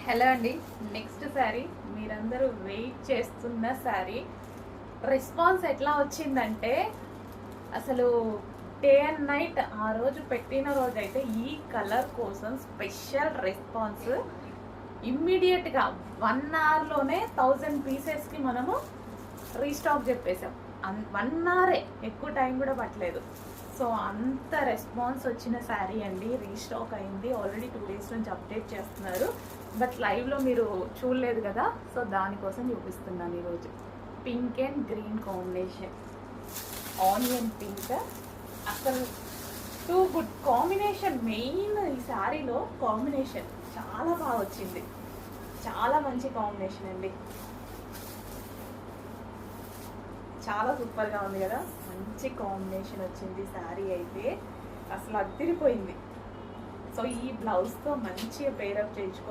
Hello అండి. Next sari మీరందరూ wait చేస్తున్న శారీ రెస్పాన్స్ ఎట్లా వచ్చిందంటే అసలు డే అండ్ నైట్ ఆ రోజు పెట్టిన రోజు అయితే ఈ కలర్ కోసం స్పెషల్ రెస్పాన్స్ ఇమ్మీడియట్గా 1 అవర్లోనే 1000 పీసెస్కి మనము రీస్టాక్ చెప్పేసాం. 1 అవరే, ఎక్కువ టైం కూడా పట్టలేదు. సో అంత రెస్పాన్స్ వచ్చిన శారీ అండి. రీస్టాక్ అయింది ఆల్రెడీ 2 డేస్ నుంచి అప్డేట్ చేస్తున్నారు. బట్ లైవ్లో మీరు చూడలేదు కదా, సో దానికోసం చూపిస్తున్నాను ఈరోజు. Pink and green combination, onion pink, అసలు టూ గుడ్ కాంబినేషన్. మెయిన్ ఈ శారీలో కాంబినేషన్ చాలా బాగా వచ్చింది, చాలా మంచి కాంబినేషన్ అండి. చాలా సూపర్గా ఉంది కదా, మంచి కాంబినేషన్ వచ్చింది. శారీ అయితే అసలు అదిరిపోయింది. సో ఈ బ్లౌజ్తో మంచిగా పేరప్ చేయించుకో.